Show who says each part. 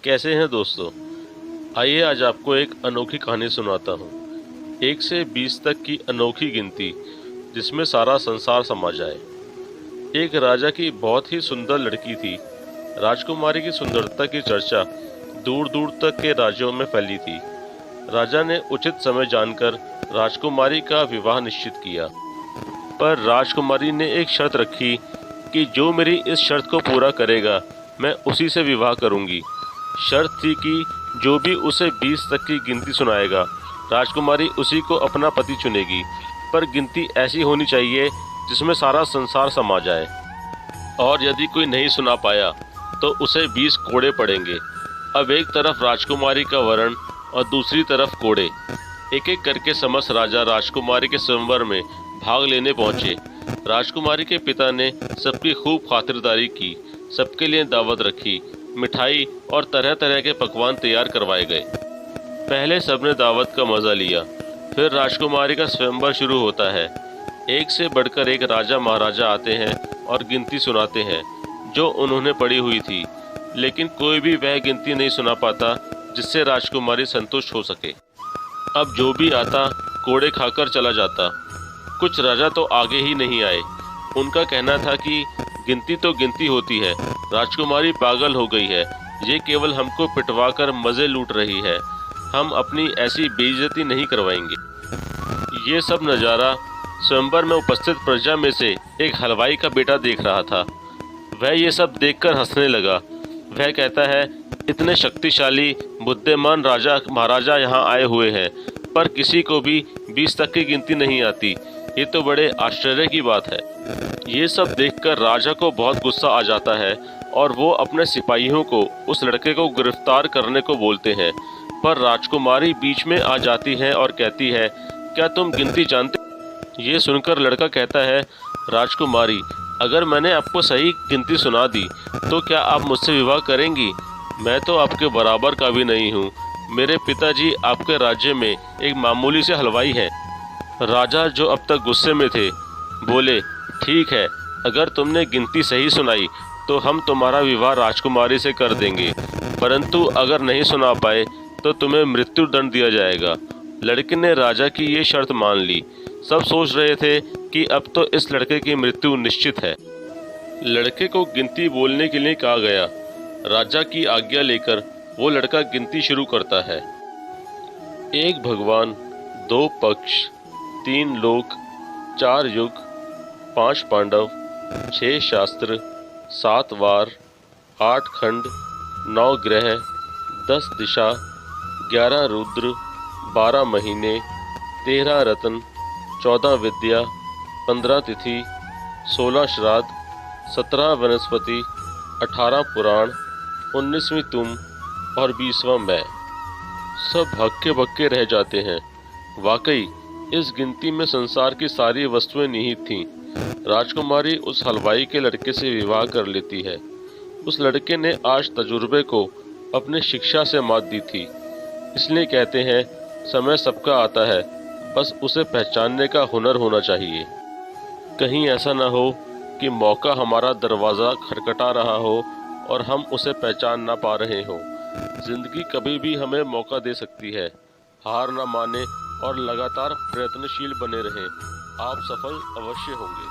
Speaker 1: कैसे हैं दोस्तों। आइए आज आपको एक अनोखी कहानी सुनाता हूँ। 1 से 20 तक की अनोखी गिनती जिसमें सारा संसार समा जाए। एक राजा की बहुत ही सुंदर लड़की थी। राजकुमारी की सुंदरता की चर्चा दूर दूर तक के राज्यों में फैली थी। राजा ने उचित समय जानकर राजकुमारी का विवाह निश्चित किया, पर राजकुमारी ने एक शर्त रखी कि जो मेरी इस शर्त को पूरा करेगा मैं उसी से विवाह करूंगी। शर्त थी कि जो भी उसे 20 तक की गिनती सुनाएगा राजकुमारी उसी को अपना पति चुनेगी, पर गिनती ऐसी होनी चाहिए जिसमें सारा संसार समा जाए। और यदि कोई नहीं सुना पाया तो उसे 20 कोड़े पड़ेंगे। अब एक तरफ राजकुमारी का वरण और दूसरी तरफ कोड़े। एक एक करके समस्त राजा राजकुमारी के स्वयंवर में भाग लेने पहुंचे। राजकुमारी के पिता ने सबकी खूब खातिरदारी की, सबके लिए दावत रखी, मिठाई और तरह तरह के पकवान तैयार करवाए गए। पहले सबने दावत का मजा लिया, फिर राजकुमारी का स्वयंवर शुरू होता है। एक से बढ़कर एक राजा महाराजा आते हैं और गिनती सुनाते हैं जो उन्होंने पढ़ी हुई थी, लेकिन कोई भी वह गिनती नहीं सुना पाता जिससे राजकुमारी संतुष्ट हो सके। अब जो भी आता कोड़े खाकर चला जाता। कुछ राजा तो आगे ही नहीं आए। उनका कहना था कि गिनती तो गिनती होती है, राजकुमारी पागल हो गई है, ये केवल हमको पिटवा कर मजे लूट रही है, हम अपनी ऐसी बेइज्जती नहीं करवाएंगे। ये सब नज़ारा स्वयंवर में उपस्थित प्रजा में से एक हलवाई का बेटा देख रहा था। वह ये सब देखकर हंसने लगा। वह कहता है, इतने शक्तिशाली बुद्धिमान राजा महाराजा यहाँ आए हुए हैं, पर किसी को भी 20 तक की गिनती नहीं आती। ये तो बड़े आश्चर्य की बात है। ये सब देखकर राजा को बहुत गुस्सा आ जाता है और वो अपने सिपाहियों को उस लड़के को गिरफ्तार करने को बोलते हैं, पर राजकुमारी बीच में आ जाती है और कहती है, क्या तुम गिनती जानते? ये सुनकर लड़का कहता है, राजकुमारी, अगर मैंने आपको सही गिनती सुना दी तो क्या आप मुझसे विवाह करेंगी? मैं तो आपके बराबर का भी नहीं हूँ। मेरे पिताजी आपके राज्य में एक मामूली से हलवाई हैं। राजा, जो अब तक गुस्से में थे, बोले, ठीक है, अगर तुमने गिनती सही सुनाई तो हम तुम्हारा विवाह राजकुमारी से कर देंगे, परंतु अगर नहीं सुना पाए तो तुम्हें मृत्यु दंड दिया जाएगा। लड़के ने राजा की ये शर्त मान ली। सब सोच रहे थे कि अब तो इस लड़के की मृत्यु निश्चित है। लड़के को गिनती बोलने के लिए कहा गया। राजा की आज्ञा लेकर वो लड़का गिनती शुरू करता है। 1 भगवान, 2 पक्ष, 3 लोक, 4 युग, 5 पांडव, 6 शास्त्र, 7 वार, 8 खंड, 9 ग्रह, 10 दिशा, 11 रुद्र, 12 महीने, 13 रत्न, 14 विद्या, 15 तिथि, 16 श्राद्ध, 17 वनस्पति, 18 पुराण, 19वीं तुम और 20वां मैं। सब हक्के बक्के रह जाते हैं। वाकई इस गिनती में संसार की सारी वस्तुएं निहित थीं। राजकुमारी उस हलवाई के लड़के से विवाह कर लेती है। उस लड़के ने आज तजुर्बे को अपने शिक्षा से मात दी थी। इसलिए कहते हैं, समय सबका आता है, बस उसे पहचानने का हुनर होना चाहिए। कहीं ऐसा ना हो कि मौका हमारा दरवाज़ा खटखटा रहा हो और हम उसे पहचान ना पा रहे हों। जिंदगी कभी भी हमें मौका दे सकती है। हार ना माने और लगातार प्रयत्नशील बने रहें। आप सफल अवश्य होंगे।